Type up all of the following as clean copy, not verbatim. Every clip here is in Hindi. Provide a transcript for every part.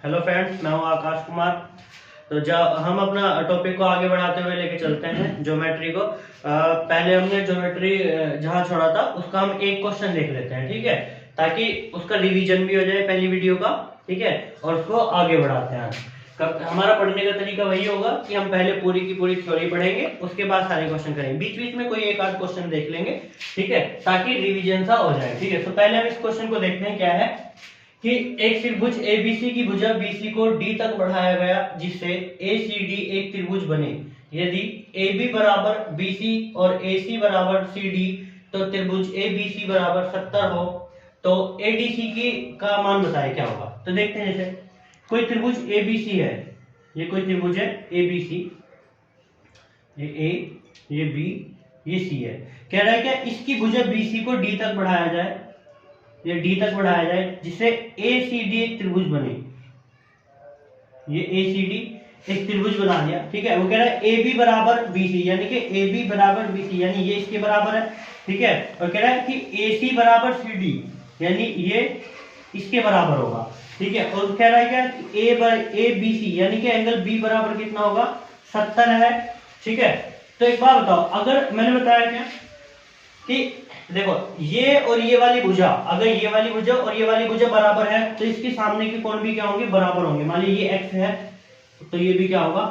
हेलो फ्रेंड्स, मैं हूं आकाश कुमार। तो जब हम अपना टॉपिक को आगे बढ़ाते हुए लेके चलते हैं ज्योमेट्री को। पहले हमने ज्योमेट्री जहां छोड़ा था उसका हम एक क्वेश्चन देख लेते हैं, ठीक है, ताकि उसका रिवीजन भी हो जाए पहली वीडियो का, ठीक है, और उसको आगे बढ़ाते हैं। हमारा पढ़ने का तरीका वही होगा कि हम पहले पूरी की पूरी थ्योरी पढ़ेंगे, उसके बाद सारे क्वेश्चन करेंगे, बीच बीच में कोई एक आध क्वेश्चन देख लेंगे, ठीक है, ताकि रिवीजन सा हो जाए। ठीक है, तो पहले हम इस क्वेश्चन को देखते हैं। क्या है कि एक त्रिभुज एबीसी की भुजा बीसी को डी तक बढ़ाया गया, जिससे एसीडी एक त्रिभुज बने। यदि AB बराबर BC और AC बराबर CD, तो त्रिभुज ABC बराबर 70 हो, तो ADC की का मान बताए क्या होगा। तो देखते हैं, जैसे कोई त्रिभुज ABC है, ये कोई त्रिभुज है ABC, ये A, ये B, ये C है। कह रहा है क्या इसकी भुजा BC को D तक बढ़ाया जाए, ये D तक बढ़ाया जाए, जिससे ACD एक त्रिभुज बने। ये ACD एक त्रिभुज बना दिया, ठीक है। वो कह रहा है AB बराबर BC, यानी कि AB बराबर BC, यानी ये इसके बराबर है, ठीक है। और कह रहा है कि AC बराबर CD, यानी ये इसके बराबर होगा, ठीक है। और कह रहा है क्या ABC, यानी कि एंगल B बराबर कितना होगा, 70 है, ठीक है। तो एक बात बताओ, अगर मैंने बताया क्या कि देखो ये और ये वाली भुजा, अगर ये वाली भुजा और ये वाली भुजा बराबर है, तो इसके सामने के कोण भी क्या होंगे, बराबर होंगे। मान लीजिए ये x है, तो ये भी क्या होगा,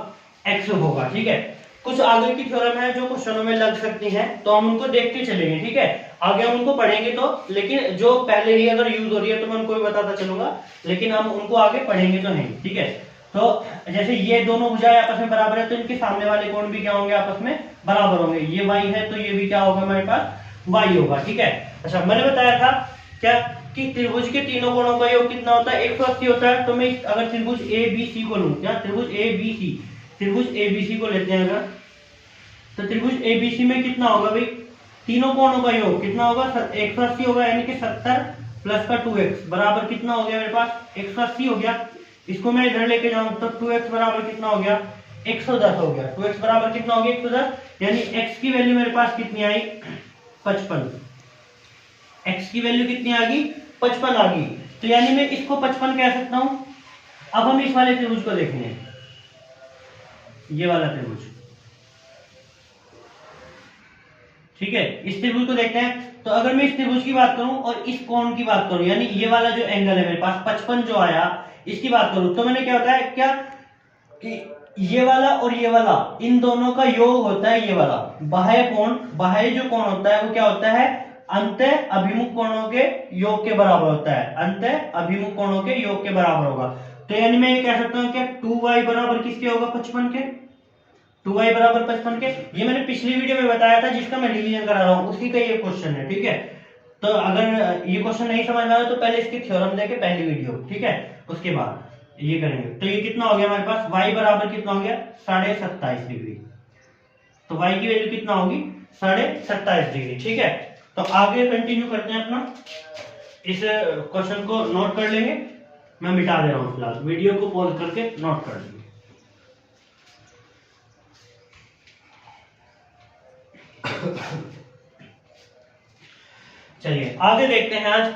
x होगा, ठीक है। कुछ आगे की थ्योरम है जो क्वेश्चनों में लग सकती हैं, तो हम उनको देखते चलेंगे, ठीक है। आगे हम उनको पढ़ेंगे, तो लेकिन जो पहले ही अगर यूज हो रही है तो मैं उनको भी बताता चलूंगा, लेकिन हम उनको आगे पढ़ेंगे तो नहीं, ठीक है। तो जैसे ये दोनों भुजाएं आपस में बराबर है, तो इनके सामने वाले कोण भी क्या होंगे, आपस में बराबर होंगे। ये y है, तो ये भी क्या होगा, हमारे पास y होगा, ठीक है। अच्छा, मैंने बताया था क्या कि त्रिभुज के तीनों कोणों का योग कितना होता है, 180 होता है। तो मैं अगर त्रिभुज ABC को लूं, क्या त्रिभुज ABC को लेते हैं अगर, तो त्रिभुज ABC में कितना होगा भाई, तीनों कोणों का योग कितना होगा, 180 होगा, यानी कि 70 प्लस का 2x बराबर कितना हो गया, मेरे पास 180 हो गया। इसको मैं इधर लेके जाऊं तो 2x बराबर कितना हो गया, 110 हो गया। 2x बराबर कितना हो गया, 110, यानी x की वैल्यू मेरे पास कितनी आई, 55। x की वैल्यू कितनी आ गई, 55 आ गई। तो यानी मैं इसको 55 कह सकता हूं। अब हम इस वाले त्रिभुज को देखेंगे, ये वाला त्रिभुज, ठीक है। इस त्रिभुज को देखते हैं। तो अगर मैं इस त्रिभुज की बात करूं और इस कोण की बात करूं, यानी ये वाला जो एंगल है मेरे पास 55 जो आया, इसकी बात करूं, तो मैंने क्या होता है क्या कि ये वाला और ये वाला, इन दोनों का योग होता है ये वाला बाह्य कोण। बाह्य जो कोण होता है वो क्या होता है, अंतः अभिमुख कोणों के योग के बराबर होता है, अंतः अभिमुख कोणों के योग के बराबर होगा। तो यानी मैं ये कह सकता हूं क्या 2y बराबर किसके होगा, 55 के। 2y बराबर 55 के, ये मैंने पिछली वीडियो में बताया था, जिसका मैं रिवीजन करा रहा हूं, उसी का ये क्वेश्चन है, ठीक है। तो अगर ये क्वेश्चन नहीं समझ में आया तो पहले इसकी थ्योरम देखे पहली वीडियो, ठीक है, उसके बाद ये करेंगे। तो ये कितना हो गया हमारे पास, y बराबर कितना हो गया, 27.5 डिग्री। तो y की वैल्यू कितना होगी, 27.5 डिग्री, ठीक है। तो आगे कंटिन्यू करते हैं अपना, इस क्वेश्चन को नोट कर लेंगे। मैं मिटा दे रहा हूं फिलहाल, वीडियो को पॉज करके नोट कर लेंगे। चलिए आगे देखते हैं आज,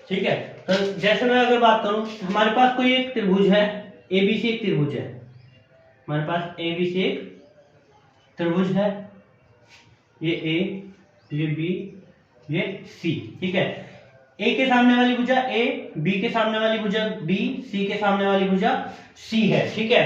ठीक है। तो जैसे मैं अगर बात करूं, हमारे पास कोई एक त्रिभुज है, ABC एक त्रिभुज है, हमारे पास ABC एक त्रिभुज है, ये A, ये B, ये C, ठीक है। A के सामने वाली भुजा A, B के सामने वाली भुजा B, C के सामने वाली भुजा C है, ठीक है।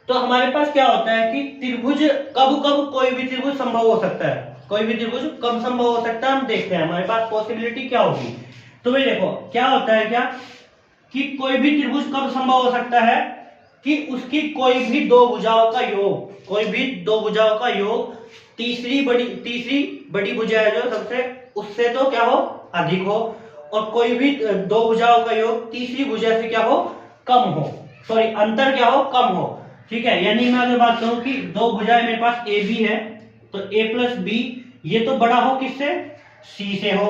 तो हमारे पास क्या होता है कि त्रिभुज कब कब कोई भी त्रिभुज संभव हो सकता है, कोई भी त्रिभुज कब संभव हो सकता है, हम देखते हैं हमारे पास पॉसिबिलिटी क्या होगी। तो भाई देखो क्या होता है क्या कि कोई भी त्रिभुज कब संभव हो सकता है कि उसकी कोई भी दो भुजाओं का योग, कोई भी दो भुजाओं का योग तीसरी बड़ी भुजा है जो सबसे, उससे तो क्या हो, अधिक हो, और कोई भी दो भुजाओं का योग तीसरी भुजा से क्या हो, कम हो, सॉरी अंतर क्या हो, कम हो, ठीक है। यानी मैं अगर बात करूं कि दो भुजाएं मेरे पास AB है, तो A प्लस B ये तो बड़ा हो किससे, C से हो,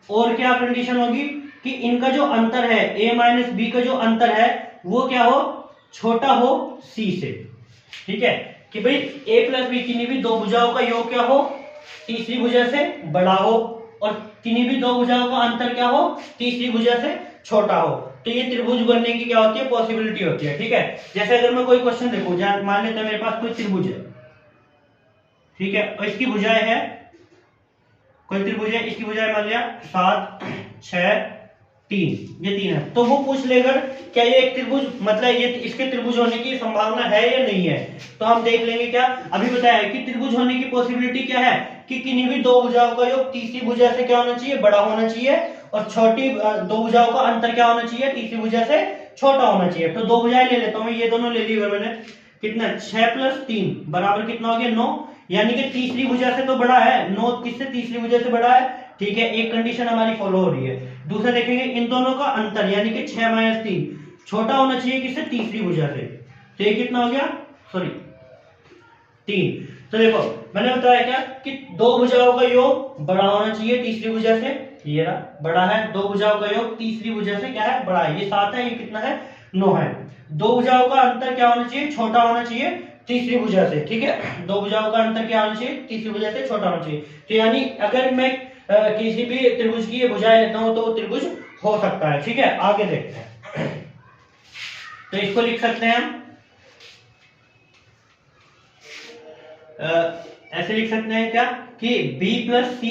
और क्या कंडीशन होगी कि इनका जो अंतर है A माइनस B का जो अंतर है वो क्या हो, छोटा हो C से, ठीक है। कि भाई A प्लस B किन्हीं भी दो भुजाओं का योग क्या हो, तीसरी भुजा से बड़ा हो, और किन्हीं भी दो भुजाओं का अंतर क्या हो, तीसरी भुजा से छोटा हो। तो ये त्रिभुज बनने की क्या होती है, पॉसिबिलिटी होती है। ठीक है, जैसे अगर मैं कोई क्वेश्चन देखूं, मान लेते हैं मेरे पास कोई त्रिभुज है, ठीक है, और इसकी भुजाएं है, कोई त्रिभुज है, इसकी भुजाएं मान लिया 7 6 3, ये 3 है, तो वो पूछ लेगा क्या ये एक त्रिभुज, मतलब ये इसके त्रिभुज होने की संभावना है या नहीं है। तो हम देख लेंगे क्या, अभी बताया कि त्रिभुज होने की पॉसिबिलिटी क्या है कि किन्हीं भी दो भुजाओं का योग तीसरी भुजा से क्या होना चाहिए, बड़ा होना चाहिए, और छोटी दो भुजाओं का अंतर क्या होना चाहिए, तीसरी भुजा से छोटा होना चाहिए। तो दो भुजाएं ले लेता हूं, ये दोनों ले ली मैंने, कितना 6 + 3 बराबर कितना हो गया 9, यानी कि तीसरी भुजा से तो बड़ा है 9, किससे, तीसरी भुजा से बड़ा है। ठीक है, एक कंडीशन हमारी फॉलो हो रही है। दूसरा देखेंगे इन दोनों का अंतर, यानी कि 6 - 3 छोटा होना चाहिए किससे, तीसरी भुजा से। तो ये कितना हो गया, सॉरी 3। तो देखो मैंने बताया क्या कि दो भुजाओं का योग बड़ा होना चाहिए तीसरी भुजा से, ये रहा बड़ा है, दो भुजाओं का योग तीसरी भुजा से क्या है, बड़ा है, ये 7 है, ये कितना है 9 है। दो भुजाओं का अंतर क्या होना चाहिए, छोटा होना चाहिए तीसरी भुजा से। ठीक है, दो भुजाओं का अंतर क्या होना चाहिए, तीसरी भुजा से छोटा होना चाहिए। तो यानी अगर मैं किसी भी त्रिभुज की ये भुजाएं लेता हूं तो वो त्रिभुज हो सकता है। ठीक है, आगे देखते हैं। तो इसको लिख सकते हैं हम ऐसे लिख सकते हैं क्या कि b + c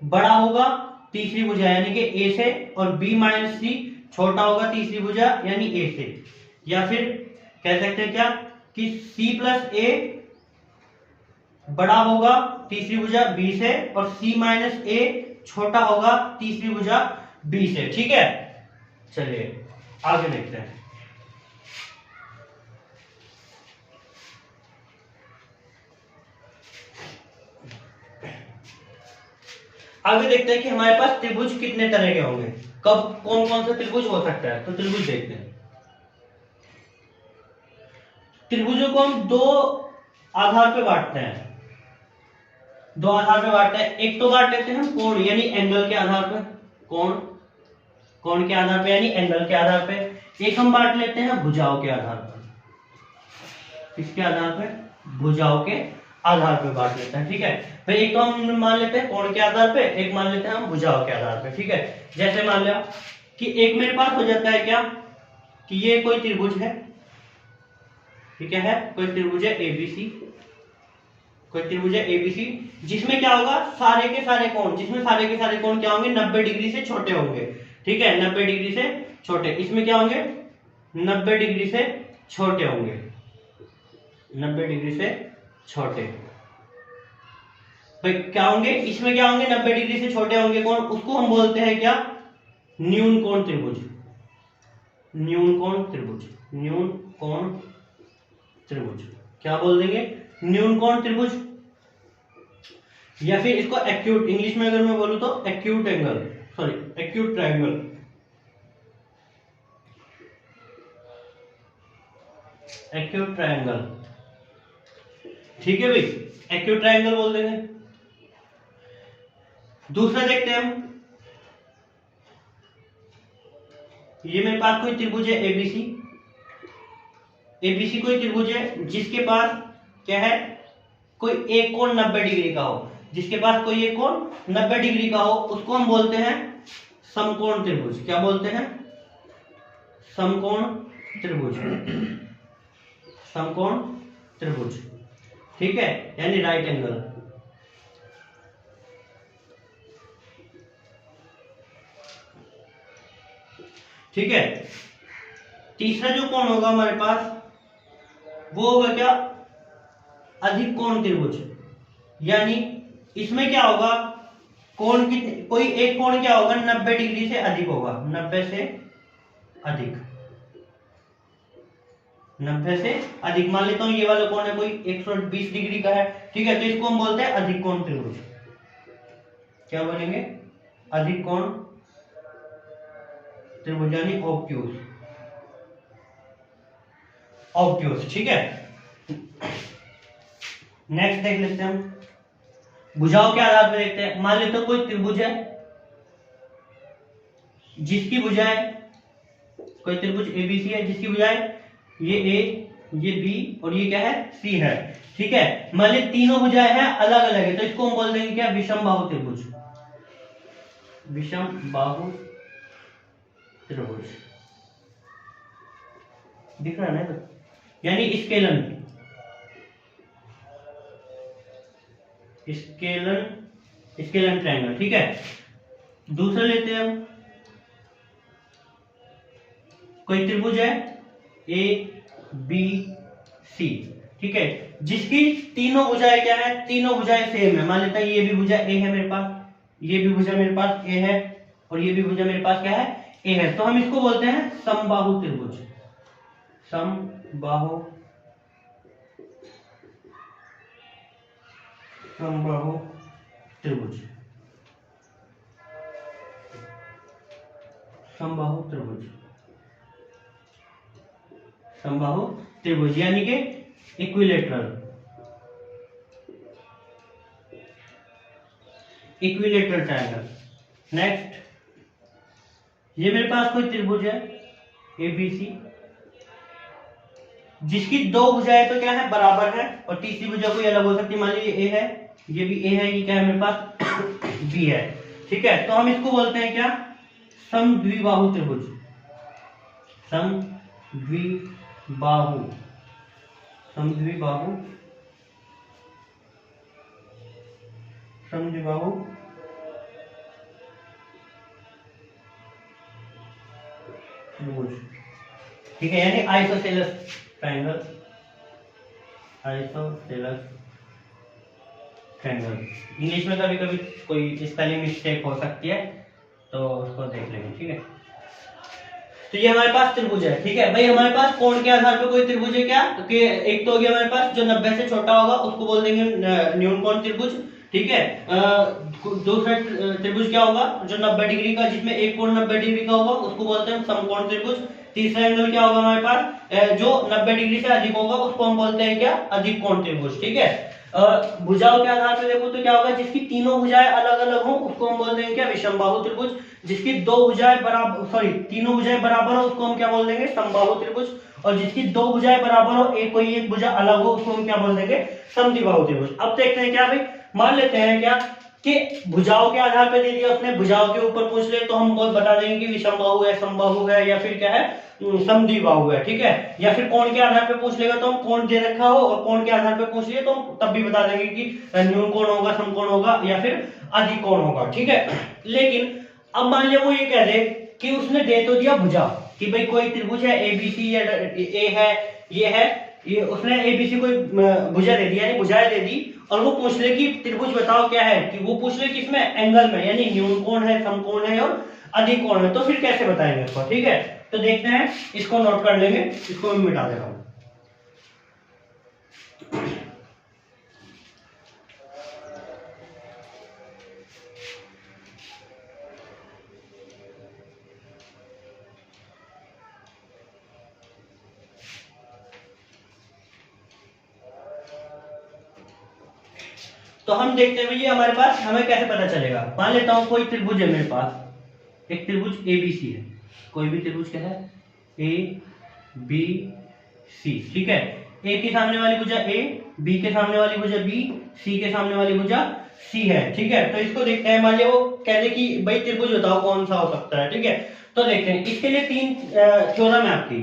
बड़ा होगा तीसरी भुजा यानी कि a से, और b - c छोटा होगा तीसरी भुजा यानी a से। या फिर कह सकते हैं क्या कि c + a बड़ा होगा तीसरी भुजा b से, और c - a छोटा होगा तीसरी भुजा b से। ठीक है, चलिए आगे देखते हैं। आगे देखते हैं कि हमारे पास त्रिभुज कितने तरह के होंगे, कब कौन कौन सा त्रिभुज हो सकता है। तो त्रिभुज देखते हैं। त्रिभुजों को हम दो आधार पे बांटते हैं, दो आधार पे बांटते हैं। एक तो बांट लेते हैं हम कोण यानी एंगल के आधार पे, कोण के आधार पे यानी एंगल के आधार पे। एक हम बांट लेते हैं भुजाओं के आधार पर, किसके आधार पे, भुजाओं के आधार पे बांट लेते हैं। ठीक है, फिर एक तो हम मान लेते हैं कोण के आधार पे, एक मान लेते हैं हम भुजाओं के आधार पे। ठीक है, जैसे मान लिया कि एक मेरे पास हो जाता है क्या कि ये कोई त्रिभुज है, ठीक है, कोई त्रिभुज है एबीसी, कोई त्रिभुज है एबीसी, जिसमें क्या होगा सारे के सारे कोण, जिसमें सारे के सारे कोण क्या होंगे 90 डिग्री से छोटे होंगे। ठीक है, 90 डिग्री से छोटे, इसमें क्या होंगे 90 डिग्री से छोटे होंगे, 90 डिग्री से छोटे। भाई क्या होंगे, इसमें क्या होंगे 90 डिग्री से छोटे होंगे कौन, उसको हम बोलते हैं क्या, न्यून कोण त्रिभुज, न्यून कोण त्रिभुज, न्यून कोण त्रिभुज, क्या बोल देंगे, न्यून कोण त्रिभुज। या फिर इसको एक्यूट, इंग्लिश में अगर मैं बोलूं तो acute angle, sorry acute triangle, acute triangle. ठीक है भाई, एक्यूट ट्रायंगल बोल देंगे। दूसरा देखते हैं हम, ये मेरे पास कोई त्रिभुज है एबीसी, एबीसी कोई त्रिभुज है जिसके पास क्या है, कोई एक कोण 90 डिग्री का हो, जिसके पास कोई एक कोण 90 डिग्री का हो, उसको हम बोलते हैं समकोण त्रिभुज। क्या बोलते हैं, समकोण त्रिभुज, समकोण त्रिभुज। ठीक है, यानी राइट एंगल। ठीक है, तीसरा जो कोण होगा हमारे पास वो होगा क्या, अधिक कोण त्रिभुज, यानी इसमें क्या होगा, कोण कितने, कोई एक कोण क्या होगा 90 डिग्री से अधिक होगा, 90 से अधिक, 90 से अधिक। मान लेता हूं ये वाला कोण है कोई 120 डिग्री का है। ठीक है, तो इसको हम बोलते हैं अधिक कोण त्रिभुज। क्या बोलेंगे, अधिक कोण त्रिभुज यानी ऑब्ट्यूज, ऑब्ट्यूज। ठीक है, नेक्स्ट देख लेते हैं हम, भुजाओं के आधार पर देखते हैं। मान लेते हैं कोई त्रिभुज है जिसकी भुजाएं, कोई त्रिभुज एबीसी है जिसकी भुजाएं ये ए, ये बी और ये क्या है सी है। ठीक है, मान ली तीनों भुजाएं हैं अलग अलग है, तो इसको हम बोल देंगे क्या, विषम बाहु त्रिभुज, विषम बाहु त्रिभुज। दिख रहा है ना, यानी स्केलन स्केलन स्केलन ट्रायंगल, ठीक है। दूसरा लेते हैं हम, कोई त्रिभुज है ए बी सी, ठीक है, जिसकी तीनों भुजाएं क्या है, तीनों भुजाएं सेम है। मान लेते हैं ये भी भुजा ए है मेरे पास, ये भी भुजा मेरे पास ए है, और ये भी भुजा मेरे पास क्या है, ए है। तो हम इसको बोलते हैं समबाहु त्रिभुज, समबाहु त्रिभुज, समबाहु त्रिभुज, समबाहु त्रिभुज यानी कि इक्विलेटरल ट्रायंगल। नेक्स्ट, ये मेरे पास कोई त्रिभुज है ए बी सी, जिसकी दो भुजाएं तो क्या है, बराबर है, और तीसरी भुजा कोई अलग हो सकती है। मान लीजिए ए है, ये भी ए है, ये क्या है मेरे पास बी है, ठीक है। तो हम इसको बोलते हैं क्या, समद्विबाहु त्रिभुज, समद्विबाहु समद्विबाहु समद्विबाहु त्रिभुज, ठीक है, यानी isosceles triangle, isosceles triangle. English में कभी कभी कोई स्पेलिंग मिस्टेक हो सकती है, तो उसको देख लेंगे, ठीक है। तो ये हमारे पास त्रिभुज है, ठीक है भाई। हमारे पास कोण के आधार पे कोई त्रिभुज है क्या, तो कि एक तो हो गया हमारे पास जो 90 से छोटा होगा उसको बोल देंगे न्यून कोण त्रिभुज, ठीक है। दूसरा त्रिभुज क्या होगा, जो 90 डिग्री का, जिसमें एक कोण 90 डिग्री का होगा उसको बोलते हैं समकोण त्रिभुज। तीसरा एंगल क्या होगा हमारे पास, जो 90 डिग्री से अधिक होगा उसको हम बोलते हैं क्या, अधिक कोण त्रिभुज, ठीक है। भुजाओं के आधार पे देखो तो क्या होगा, जिसकी तीनों भुजाएं अलग अलग हो उसको हम बोलते हैं क्या, विषमबाहु त्रिभुज। जिसकी दो भुजाएं बराबर, सॉरी तीनों भुजाएं बराबर हो उसको हम क्या बोल देंगे, समबाहु त्रिभुज। और जिसकी दो भुजाएं बराबर हो, एक कोई एक भुजा अलग हो, उसको हम क्या बोल देंगे, समद्विबाहु त्रिभुज। अब देखते हैं क्या भाई, मान लेते हैं क्या कि भुजाओं के आधार पे दे दिया उसने, भुजाओं के ऊपर पूछ ले तो हम बता देंगे कि विषमबाहु है, समबाहु है, या फिर क्या है, समद्विबाहु है, ठीक है। या फिर कोण के आधार पे पूछ लेगा तो हम कोण दे रखा हो और कोण के आधार पे पूछ लिए तो हम तब भी बता देंगे कि न्यून कोण होगा, समकोण होगा, या फिर अधिक कोण होगा, ठीक है। लेकिन अब मान लिया वो ये कह दे कि उसने दे तो दिया भुजा, कि भाई कोई त्रिभुज है एबीसी, या ए है, ये उसने एबीसी कोई भुजा दे दी, यानी भुजाएं दे दी, और वो पूछ ले कि त्रिभुज बताओ क्या है, कि वो पूछ ले किसमें, एंगल में, यानी न्यून कोण है, समकोण है और अधिक कोण है। तो फिर कैसे बताएंगे इसको, ठीक है। तो देखते हैं, इसको नोट कर लेंगे, इसको मैं मिटा देता हूं। तो हम देखते हैं भैया हमारे पास, हमें कैसे पता चलेगा। मान लेता हूं कोई त्रिभुज है मेरे पास, एक त्रिभुज एबीसी है, कोई भी त्रिभुज क्या है, ए बी सी, ठीक है। ए के सामने वाली भुजा ए, बी के सामने वाली भुजा बी, सी के सामने वाली भुजा सी है, ठीक है। तो इसको देखते हैं, मान लिया वो कह दे कि भाई त्रिभुज बताओ कौन सा हो सकता है, ठीक है। तो देखते हैं, इसके लिए तीन थ्योरम है आपकी।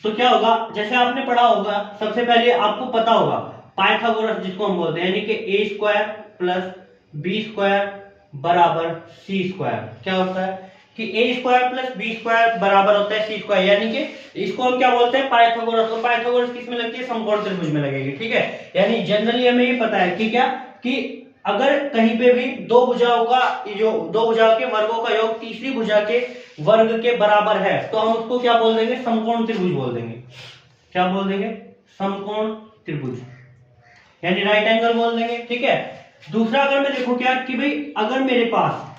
तो क्या होगा, जैसे आपने पढ़ा होगा, सबसे पहले आपको पता होगा पाइथागोरस जिसको हम बोलते हैं, यानी कि ए स्क्वायर प्लस बी स्क्वायर बराबर सी स्क्वायर। क्या होता है कि ए स्क्वायर प्लस बी स्क्वायर बराबर होता है सी स्क्वायर, यानी कि इसको हम क्या बोलते हैं, पाइथागोरस। और पाइथागोरस किस में लगती है, समकोण त्रिभुज में लगेगी, ठीक है। यानी जनरली हमें ये पता है कि क्या, कि अगर कहीं पे भी दो भुजाओं का, जो दो भुजाओं के वर्गों का योग तीसरी भुजा के वर्ग के बराबर है, तो हम उसको क्या बोल देंगे, समकोण त्रिभुज बोल देंगे। क्या बोल देंगे, समकोण त्रिभुज, यानी राइट एंगल बोल देंगे, ठीक है। दूसरा अगर मैं देखो क्या, कि भाई अगर मेरे पास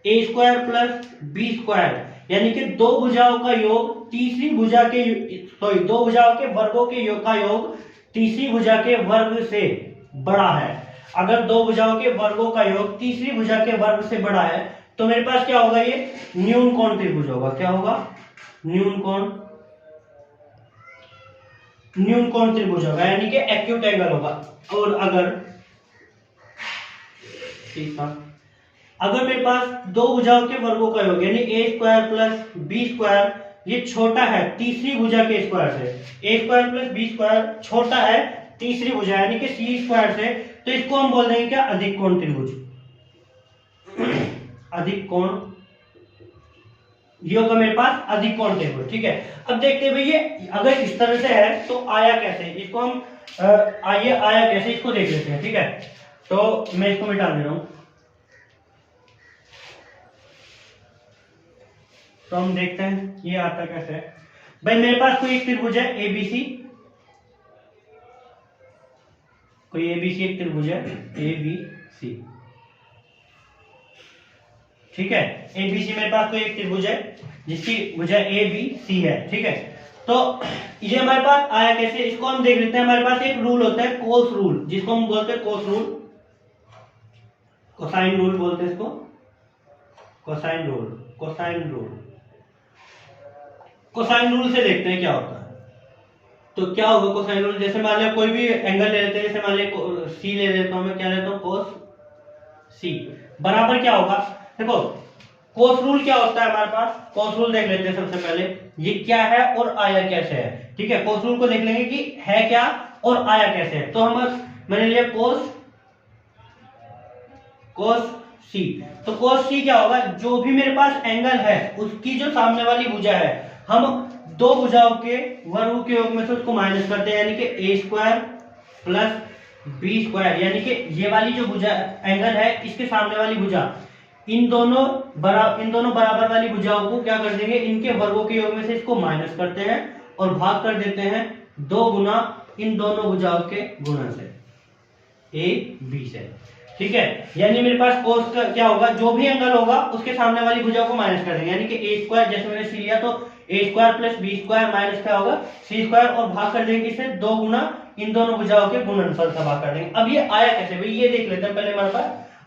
ए स्क्वायर प्लस बी स्क्वायर, यानी कि दो भुजाओं का योग तीसरी भुजा के, सॉरी दो भुजाओं के वर्गों के योग का योग तीसरी भुजा के वर्ग से बड़ा है, अगर दो भुजाओं के वर्गों का योग तीसरी भुजा के वर्ग से बड़ा है, तो मेरे पास क्या होगा, ये न्यून कोण त्रिभुज होगा। क्या होगा, न्यून कोण त्रिभुज होगा, यानी कि एक्यूट एंगल होगा। और अगर मेरे पास दो भुजाओं के वर्गों का योग, यानी ए स्क्वायर प्लस बी स्क्वायर ये छोटा है तीसरी भुजा के स्क्वायर से, ए स्क्वायर प्लस बी स्क्वायर छोटा है तीसरी भुजा यानी कि सी स्क्वायर से, तो इसको हम बोल देंगे क्या, अधिक कोण त्रिभुज। अधिक कोण, ये होगा मेरे पास अधिक कोण त्रिभुज। ठीक है, अब देखते हैं भाई ये अगर इस तरह से है तो आया कैसे, इसको हम आइए आया कैसे इसको देख लेते हैं। ठीक है, तो मैं इसको मिटा दे रहा हूं, तो हम देखते हैं ये आता कैसे है। भाई मेरे पास कोई एक त्रिभुज है एबीसी, कोई एबीसी एक त्रिभुज है एबीसी। ठीक है, एबीसी मेरे पास कोई एक त्रिभुज है जिसकी भुजा ए बी सी है। ठीक है, तो ये हमारे पास आया कैसे, इसको हम देख लेते हैं। हमारे पास एक रूल होता है कोस रूल, जिसको हम बोलते हैं कोस रूल, कोसाइन रूल बोलते हैं इसको, cosine rule. Cosine rule, cosine rule से देखते हैं क्या होता है। तो क्या होगा कोसाइन रूल, जैसे मान लिया कोई भी एंगल ले लेते हैं, जैसे मान लिया सी ले लेता हूं मैं, क्या लेता हूं, कोस सी, बराबर क्या होगा, देखो कोस रूल क्या होता है हमारे पास, कोस रूल देख लेते हैं सबसे पहले, ये क्या है और आया कैसे है। ठीक है, कोस रूल को देख लेंगे कि है क्या और आया कैसे है। तो हम मैंने लिया कोस सी, तो कोस सी क्या होगा, जो भी मेरे पास एंगल है उसकी जो सामने वाली भुजा है, हम दो भुजाओं के वर्ग के योग में से उसको माइनस करते हैं, यानी कि ए स्क्वायर प्लस बी स्क्वायर, यानी कि ये वाली जो भुजा एंगल है इसके सामने वाली भुजा, इन दोनों बराबर वाली भुजाओं को क्या कर देंगे, इनके वर्गों के योग में से इसको माइनस करते हैं और भाग कर देते हैं 2 गुना इन दोनों भुजाओं के गुणन से, ए बी से। ठीक है, यानी मेरे पास कोस का क्या होगा, जो भी एंगल होगा उसके सामने वाली भुजा को माइनस कर देंगे, यानी कि ए स्क्वायर, जैसे मैंने सी लिया तो A square plus B square minus क्या होगा सी स्क्वायर, और भाग कर देंगे इसे 2 गुना इन दोनों भुजाओं के गुणनफल से भाग कर देंगे। अब ये आया कैसे, भाई ये देख लेते हैं पहले हमारे पास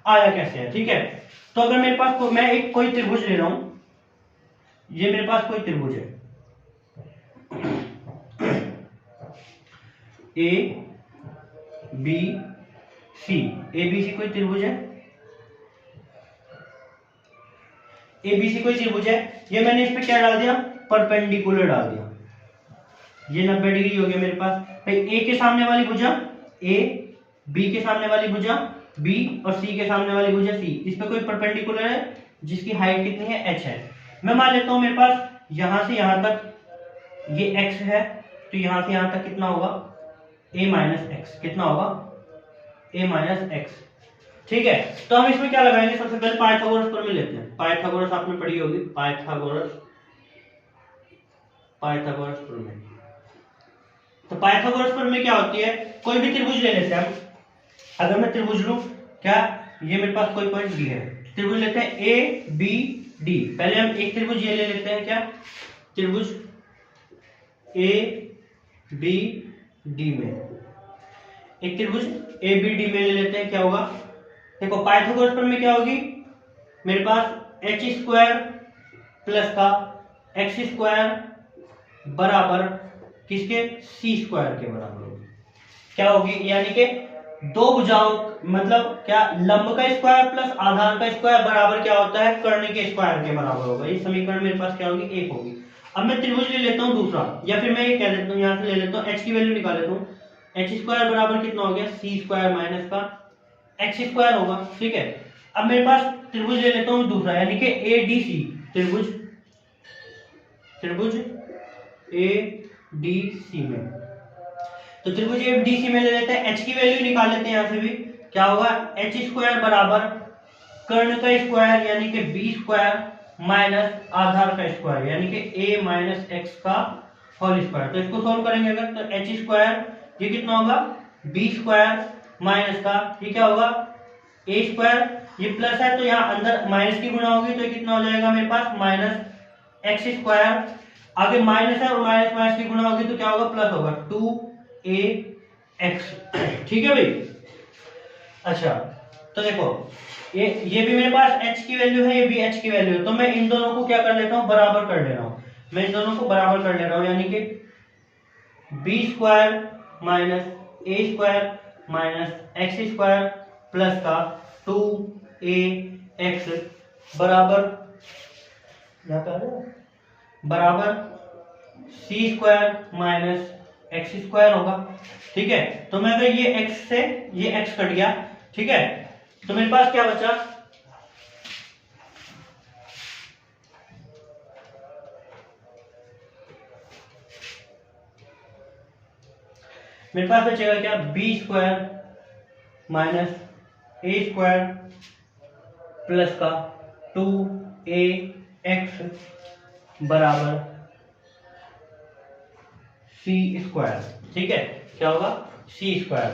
आया कैसे है। ठीक है, तो अगर मेरे पास मैं एक कोई त्रिभुज ले रहा हूं, ये मेरे पास कोई त्रिभुज है ए बी सी, एबीसी कोई त्रिभुज है, एबीसी कोई त्रिभुज है, ये मैंने इस पे क्या डाल दिया, परपेंडिकुलर डाल दिया, ये 90 डिग्री हो गया मेरे पास। भाई ए के सामने वाली भुजा ए, बी के सामने वाली भुजा बी और सी के सामने वाली भुजा सी, इस पे कोई परपेंडिकुलर है जिसकी हाइट कितनी है, h है। मैं मान लेता हूं मेरे पास यहां से यहां तक ये x है, तो यहां से यहां तक कितना होगा, a माइनस एक्स, कितना होगा a माइनस एक्स। ठीक है, तो हम इसमें क्या लगाएंगे, सबसे पहले पाइथागोरस प्रमेय लेते हैं। पाइथागोरस आपने पढ़ी होगी, पाइथागोरस प्रमेय। तो पाइथागोरस प्रमेय क्या होती है, कोई भी त्रिभुज ले लेते हैं हम, अगर मैं त्रिभुज लूं, क्या ये मेरे पास कोई पॉइंट डी है, त्रिभुज लेते हैं ए बी डी। पहले हम एक त्रिभुज ये ले लेते हैं, क्या त्रिभुज ए बी डी में, एक त्रिभुज ए बी डी में ले लेते हैं, क्या होगा, देखो पाइथागोरस प्रमेय क्या होगी, मेरे पास एच स्क्वायर प्लस का एक्स स्क्वायर बराबर किसके, सी स्क्वायर के बराबर होगी, क्या होगी, यानी कि दो भुजाओं मतलब क्या, लंब का स्क्वायर प्लस आधार का स्क्वायर बराबर क्या होता है, कर्ण के स्क्वायर के बराबर होगा। ये समीकरण मेरे पास क्या होगी, 1 होगी। अब मैं त्रिभुज ले लेता हूं दूसरा, या फिर मैं ये कह देता हूं, यहां से ले लेता हूं, एच की वैल्यू निकाल लेता हूं, एच स्क्वायर बराबर कितना हो गया, सी स्क्वायर माइनस का एक्स स्क्वायर होगा। ठीक है, अब मेरे पास त्रिभुज ले लेता हूं दूसरा, यानी कि ए डी सी, त्रिभुज ए डी सी में, तो त्रिभुज ए डी सी में ले लेते हैं, एच की वैल्यू निकाल लेते हैं, यहां से भी क्या होगा, एच स्क्वायर बराबर कर्ण का स्क्वायर यानी कि बी स्क्वायर माइनस आधार का स्क्वायर यानी कि ए माइनस एक्स का होल स्क्वायर। तो इसको सॉल्व करेंगे अगर, तो एच स्क्वायर ये कितना होगा, बी स्क्वायर माइनस का ये क्या होगा, ए स्क्वायर, ये प्लस है तो यहाँ अंदर माइनस की गुणा होगी, तो ये कितना हो जाएगा मेरे पास, माइनस एक्स स्क्वायर, आगे माइनस है और माइनस माइनस की गुणा होगी तो क्या होगा, प्लस होगा 2ax। ठीक है भाई, अच्छा तो देखो ये भी मेरे पास h की वैल्यू है, ये भी h की वैल्यू है, तो मैं इन दोनों को क्या कर लेता हूँ, बराबर कर ले रहा हूँ, मैं इन दोनों को बराबर कर ले रहा हूँ, यानी कि b square minus a square minus x square plus का 2ax बराबर बराबर c square minus x square होगा। ठीक है, तो मैं अगर ये x से ये x कट गया, ठीक है, तो मेरे पास क्या बचा, मेरे पास बचेगा क्या, B square minus a square plus का 2ax बराबर सी स्क्वायर। ठीक है, क्या होगा, सी स्क्वायर।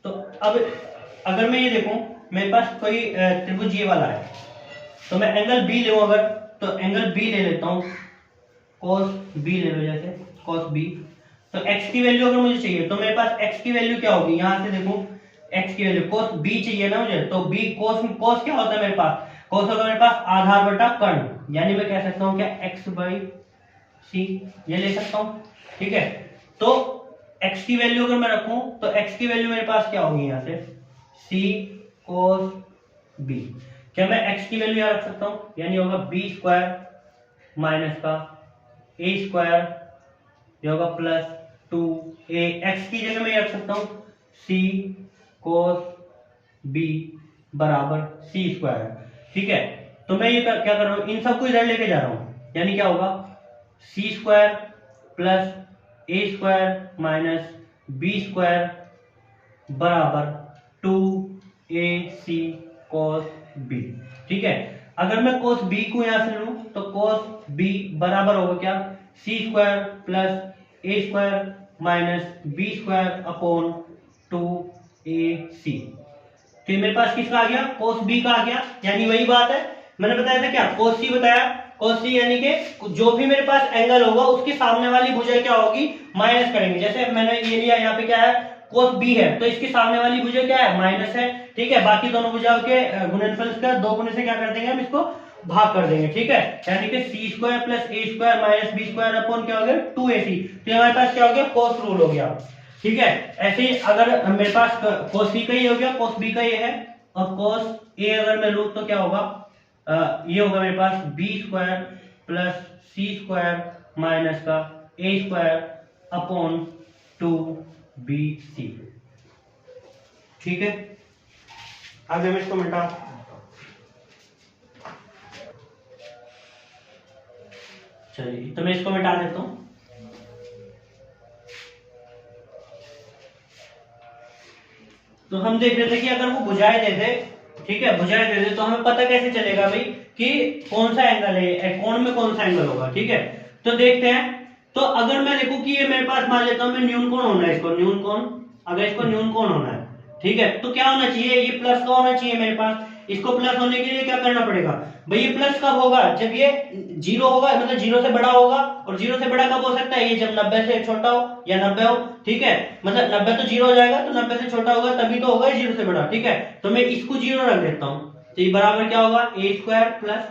तो अब अगर मैं ये देखूं, मेरे पास कोई त्रिभुज ये वाला है, तो मैं एंगल बी लूं अगर, तो एंगल बी ले लेता हूं, cos बी ले लो, जैसे cos बी। तो x की वैल्यू अगर मुझे चाहिए तो मेरे पास x की वैल्यू क्या होगी, यहां से देखूं x की वैल्यू cos b चाहिए ना मुझे, तो b cos क्या होता है मेरे पास, cos होगा मेरे पास आधार बटा कर्ण, यानी मैं कह सकता हूं क्या, x बाई सी, ये ले सकता हूं। ठीक है, तो x की वैल्यू अगर मैं रखूं तो x की वैल्यू मेरे पास क्या होगी, यहां से c cos b। क्या मैं x की वैल्यू यहां रख सकता हूं, यानी होगा b स्क्वायर माइनस का a स्क्वायर, ये होगा प्लस 2a, x की जगह मैं ये रख सकता हूं c cos b बराबर c स्क्वायर। ठीक है, तो मैं ये क्या कर रहा हूं, इन सबको इधर लेके जा रहा हूं, यानी क्या होगा, सी square plus a square minus b square बराबर 2ac cos b। ठीक है, अगर मैं cos b को यहां से लूं तो cos b बराबर होगा क्या, c square plus a square minus b square upon 2ac। तो मेरे पास किसका आ गया, cos b का आ गया, यानी वही बात है मैंने बताया था क्या, cos c बताया, cos c यानी कि जो भी मेरे पास एंगल होगा उसके सामने वाली भुजा क्या होगी, माइनस करेंगे। जैसे मैंने ये लिया, यहाँ पे क्या है, cos b है, तो इसके सामने वाली भुजा क्या है, माइनस है। ठीक है, बाकी दोनों भुजाओं के गुणनफल का 2 गुने से क्या कर देंगे, हम इसको भाग कर देंगे। ठीक है, यानी कि c square plus a square minus b square upon क्या हो गया, 2ac। तो हमारे पास क्या हो गया, cos रूल हो गया। ठीक है, ऐसे ही अगर मेरे पास cos c का ही हो गया, cos b का ये है, और cos a अगर मैं लूं तो क्या होगा, ये होगा मेरे पास बी स्क्वायर प्लस सी स्क्वायर माइनस का ए स्क्वायर अपॉन 2bc। ठीक है, आगे मैं इसको मिटा, चलिए तो मैं इसको मिटा देता हूं। तो हम देख रहे थे कि अगर वो भुजाएं दे दे, ठीक है, भुजाएं दे दे, तो हमें पता कैसे चलेगा भाई कि कौन सा एंगल है, कोण में कौन सा एंगल होगा। ठीक है, तो देखते हैं। तो अगर मैं देखूं कि ये मेरे पास, मान लेता हूं मैं न्यून कोण होना है इसको, न्यून कोण, अगर इसको न्यून कोण होना है, ठीक है, तो क्या होना चाहिए, ये प्लस का होना चाहिए मेरे पास। इसको प्लस होने के लिए क्या करना पड़ेगा भाई, ये प्लस कब होगा, जब ये 0 होगा, मतलब 0 से बड़ा होगा। और 0 से बड़ा कब हो सकता है, ये जब 90 से छोटा हो या 90 हो। ठीक है, मतलब 90 तो 0 हो जाएगा, तो 90 से छोटा होगा तभी तो होगा 0 से बड़ा। ठीक है, तो मैं इसको 0 रख देता हूं, तो ये बराबर क्या होगा, a square plus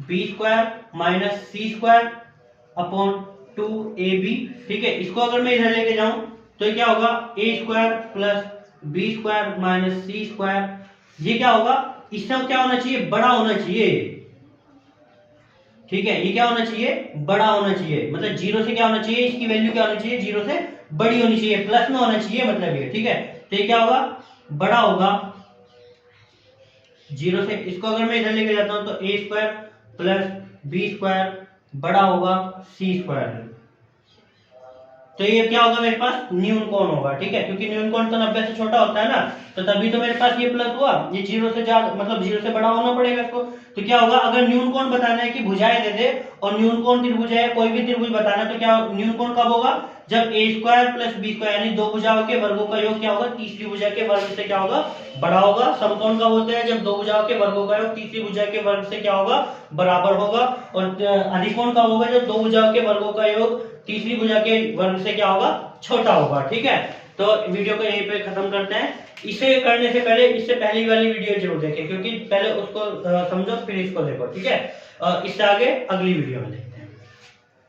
B square minus c square upon 2ab। ठीक है, इसको अगर मैं इधर लेके जाऊं तो क्या होगा, a square plus B square minus c square, ये क्या होगा, इससे क्या होना चाहिए, बड़ा होना चाहिए। ठीक है, ये क्या होना चाहिए, बड़ा होना चाहिए, मतलब 0 से क्या होना चाहिए, इसकी वैल्यू क्या होनी चाहिए, 0 से बड़ी होनी चाहिए, प्लस में होना चाहिए मतलब ये। ठीक है, तो ये क्या होगा, बड़ा होगा 0 से। इसको अगर मैं इधर लेके जाता हूं तो A square plus B square बड़ा होगा सी स्क्वायर। तो ये क्या होगा, मेरे पास न्यून कोण होगा। ठीक है, क्योंकि न्यून कोण तो 90 से छोटा होता है ना, तो तभी तो मेरे पास ये प्लस हुआ, ये 0 से ज्यादा, मतलब 0 से बड़ा होना पड़ेगा इसको। तो क्या होगा, अगर न्यून कोण बताना है कि भुजाएं दे दे और न्यून कोण त्रिभुज है, कोई भी त्रिभुज बताना है, तो क्या न्यून कोण कब होगा, जब ए स्क्वायर प्लस बी स्क्वायर यानी दो भुजाओं के वर्गों का योग क्या होगा, तीसरी भुजा के वर्ग से क्या होगा, बड़ा होगा। समकोण कब होते हैं, जब दो भुजाओं के वर्गों का योग तीसरी भुजा के वर्ग से क्या होगा, बराबर होगा। और अधिकोण कब होगा, जब दो भुजाओं के वर्गों का योग तीसरी भुजा के वर्ग से क्या होगा, छोटा होगा। ठीक है, तो वीडियो को यहीं पे खत्म करते हैं। इसे करने से पहले, इससे पहली वाली वीडियो जरूर देखें, क्योंकि पहले उसको समझो फिर इसको देखो। ठीक है, इससे आगे अगली वीडियो में